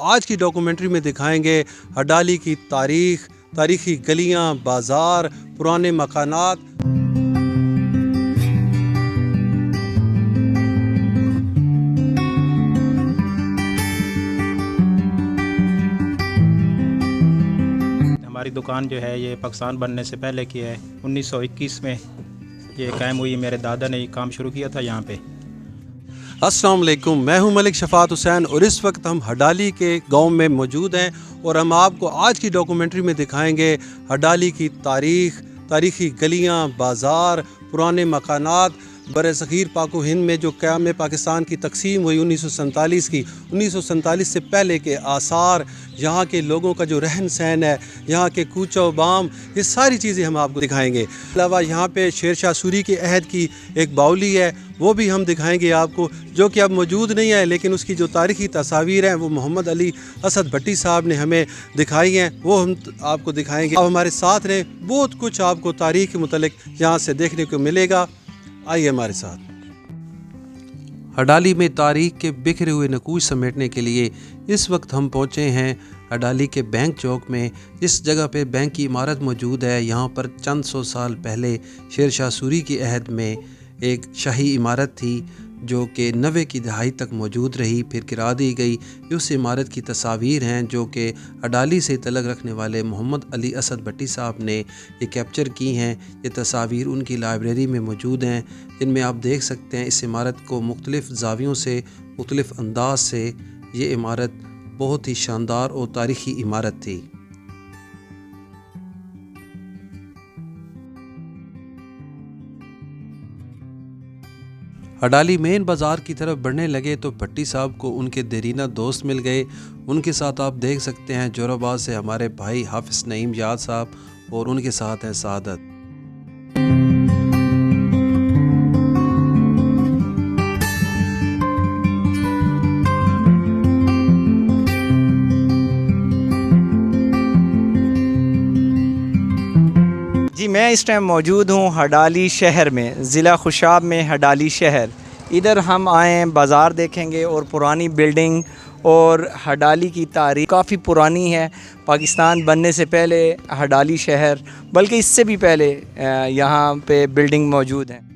आज की डॉक्यूमेंट्री में दिखाएंगे हडाली की तारीख, तारीखी गलियां, बाजार, पुराने मकानात। हमारी दुकान जो है ये पाकिस्तान बनने से पहले की है। 1921 में ये कायम हुई। मेरे दादा ने ये काम शुरू किया था यहाँ पे। अस्सलाम वालेकुम, मैं हूं मलिक शफात हुसैन और इस वक्त हम हडाली के गांव में मौजूद हैं और हम आपको आज की डॉक्यूमेंट्री में दिखाएंगे हडाली की तारीख, तारीखी गलियां, बाजार, पुराने मकानात। बरसग़ीर पाको हिंद में जो क़याम पाकिस्तान की तकसीम हुई 1947 की, 1947 से पहले के आसार, यहाँ के लोगों का जो रहन सहन है, यहाँ के कूचो बाम, ये सारी चीज़ें हम आपको दिखाएंगे। अलावा यहाँ पे शेर शाह सूरी के अहद की एक बाउली है, वो भी हम दिखाएंगे आपको, जो कि अब मौजूद नहीं है, लेकिन उसकी जो तारीख़ी तस्वीर हैं वो मोहम्मद अली असद भट्टी साहब ने हमें दिखाई हैं, वो हम आपको दिखाएंगे। अब हमारे साथ रहें, बहुत कुछ आपको तारीख़ के मुतल्लिक़ यहाँ से देखने को मिलेगा। आइए हमारे साथ। हडाली में तारीख के बिखरे हुए नकूश समेटने के लिए इस वक्त हम पहुँचे हैं हडाली के बैंक चौक में। जिस जगह पे बैंक की इमारत मौजूद है, यहाँ पर चंद सौ साल पहले शेर शाह सूरी के अहद में एक शाही इमारत थी जो कि 90 की दहाई तक मौजूद रही, फिर गिरा दी गई। उस इमारत की तस्वीर हैं जो कि हडाली से तल्लुक़ रखने वाले मोहम्मद अली असद भट्टी साहब ने ये कैप्चर की हैं। ये तस्वीर उनकी लाइब्रेरी में मौजूद हैं, जिनमें आप देख सकते हैं इस इमारत को मुख्तलिफ़ ज़ावियों से, मुख्तलिफ़ अंदाज से ये इमारत बहुत ही शानदार और तारीख़ी इमारत थी। हडाली मेन बाज़ार की तरफ बढ़ने लगे तो भट्टी साहब को उनके देरीना दोस्त मिल गए। उनके साथ आप देख सकते हैं जोराबाद से हमारे भाई हाफिज़ नईम याद साहब और उनके साथ हैं सादत। जी, मैं इस टाइम मौजूद हूँ हडाली शहर में, ज़िला खुशाब में हडाली शहर। इधर हम आए हैं, बाज़ार देखेंगे और पुरानी बिल्डिंग और हडाली की तारीख़ काफ़ी पुरानी है। पाकिस्तान बनने से पहले हडाली शहर, बल्कि इससे भी पहले यहाँ पे बिल्डिंग मौजूद हैं।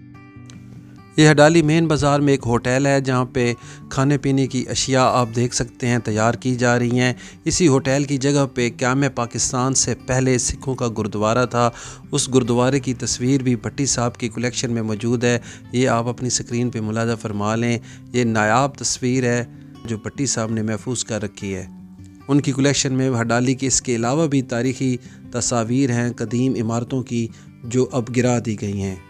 ये हडाली मेन बाज़ार में एक होटल है जहाँ पे खाने पीने की अशिया आप देख सकते हैं तैयार की जा रही हैं। इसी होटल की जगह पे क़याम पाकिस्तान से पहले सिखों का गुरुद्वारा था। उस गुरुद्वारे की तस्वीर भी भट्टी साहब की कलेक्शन में मौजूद है। ये आप अपनी स्क्रीन पे मुलाज़ा फरमा लें। ये नायाब तस्वीर है जो भट्टी साहब ने महफूज कर रखी है। उनकी कलेक्शन में हडाली के इसके अलावा भी तारीख़ी तस्वीर हैं कदीम इमारतों की जो अब गिरा दी गई हैं।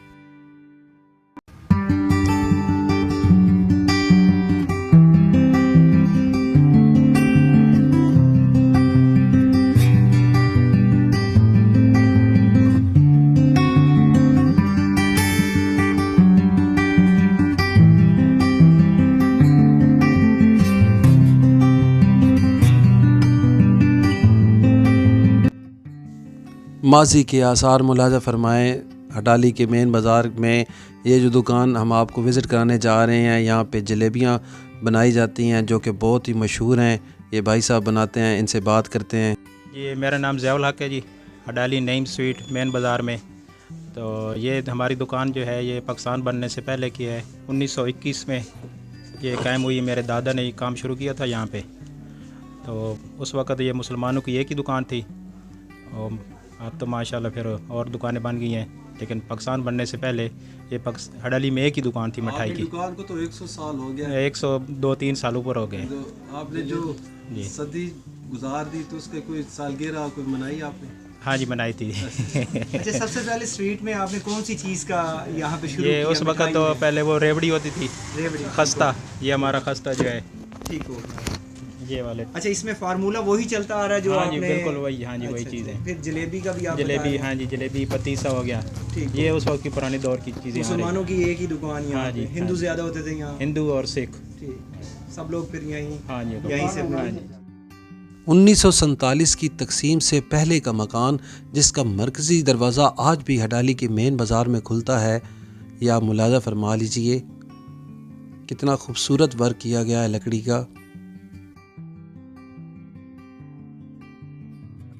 माजी के आसार मुलाज़ा फ़रमाएँ। हडाली के मेन बाज़ार में ये जो दुकान हम आपको विज़िट कराने जा रहे हैं, यहाँ पे जलेबियाँ बनाई जाती हैं जो कि बहुत ही मशहूर हैं। ये भाई साहब बनाते हैं, इनसे बात करते हैं। ये मेरा नाम ज़ियाउल हक है जी, हडाली नईम स्वीट मेन बाज़ार में। तो ये हमारी दुकान जो है ये पाकिस्तान बनने से पहले की है। 1921 में ये कायम हुई। मेरे दादा ने ये काम शुरू किया था यहाँ पे। तो उस वक़्त ये मुसलमानों की एक ही दुकान थी और अब तो माशाल्लाह फिर और दुकानें बन गई हैं, लेकिन पाकिस्तान बनने से पहले ये हडाली में एक ही दुकान थी मिठाई की। दुकान को तो 100 साल हो गया, 102-3 साल ऊपर हो गए। तो आपने जो सदी गुजार दी तो उसके कोई सालगिरह कोई मनाई आपने? हाँ जी, बनाई थी। अच्छा, सबसे पहले स्वीट में आपने कौन सी चीज़ का यहाँ पे शुरू किया? उस वक्त तो पहले वो रेवड़ी होती थी, रेवड़ी, खस्ता। ये हमारा खस्ता जो है, ठीक हो, ये वाले। अच्छा, इसमें फार्मूला वही चलता आ रहा है जो हाँ जी, आपने? बिल्कुल वही। हाँ जी, वही अच्छा, चीज़ है। फिर जलेबी का भी आप जलेबी, हाँ जी, जलेबी पतीसा हो गया। ठीक, ये उस वक्त की पुरानी दौर की चीज़ें। मुसलमानों की एक ही दुकान यहाँ। हाँ जी, हिंदू ज़्यादा होते थे यहाँ, हिंदू और सिख। ठीक, सब लोग फिर यहीं, हाँ जी, यहीं से। हाँ जी। 1947 की तकसीम से पहले का मकान जिसका मरकज़ी दरवाज़ा आज भी हडाली के मेन बाज़ार में खुलता है, या आप मुलाज़ा फरमा लीजिए कितना खूबसूरत वर्क किया गया है लकड़ी का।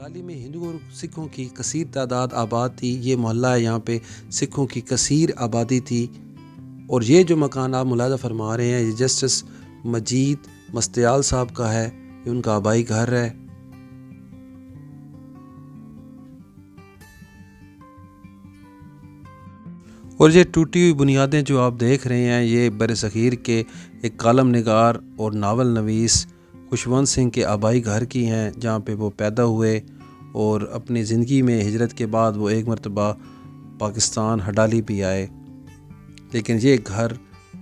हडाली में हिंदुओं और सिखों की कसीर तादाद आबाद थी। ये मोहल्ला है, यहाँ पे सिखों की कसीर आबादी थी। और ये जो मकान आप मुलाज़ा फरमा रहे हैं, ये जस्टिस मजीद मस्तियाल साहब का है, ये उनका आबाई घर है। और ये टूटी हुई बुनियादें जो आप देख रहे हैं, ये बरसग़ीर के एक कालम निगार और नावल नवीस खुशवंत सिंह के आबाई घर की हैं, जहाँ पे वो पैदा हुए और अपनी ज़िंदगी में हिजरत के बाद वो एक मरतबा पाकिस्तान हडाली भी आए, लेकिन ये घर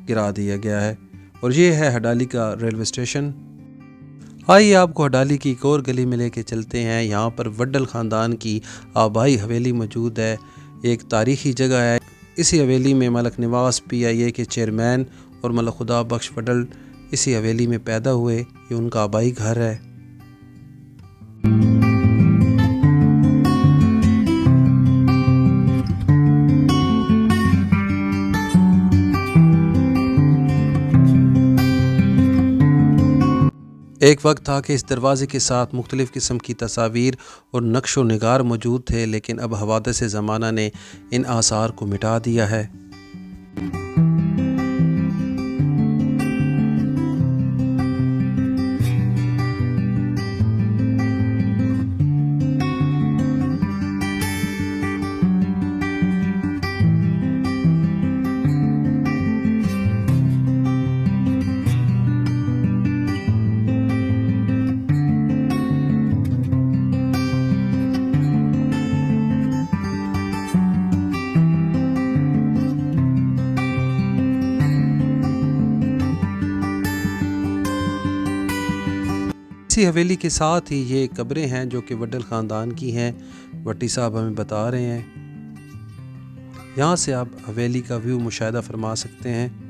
गिरा दिया गया है। और ये है हडाली का रेलवे स्टेशन। आइए आपको हडाली की एक और गली में लेके चलते हैं। यहाँ पर वड्डल ख़ानदान की आबाई हवेली मौजूद है, एक तारीख़ी जगह है। इसी हवेली में मलक नवाज़ PIA के चेयरमैन और मलक खुदा बख्श वड्डल इसी हवेली में पैदा हुए, ये उनका आबाई घर है। एक वक्त था कि इस दरवाज़े के साथ मुख्तलिफ़ किस्म की तस्वीर और नक्श व निगार मौजूद थे, लेकिन अब हवादिस ज़माना ने इन आसार को मिटा दिया है। इसी हवेली के साथ ही ये कब्रें हैं जो कि वड्डल ख़ानदान की हैं, भट्टी साहब हमें बता रहे हैं। यहाँ से आप हवेली का व्यू मुशाहिदा फरमा सकते हैं।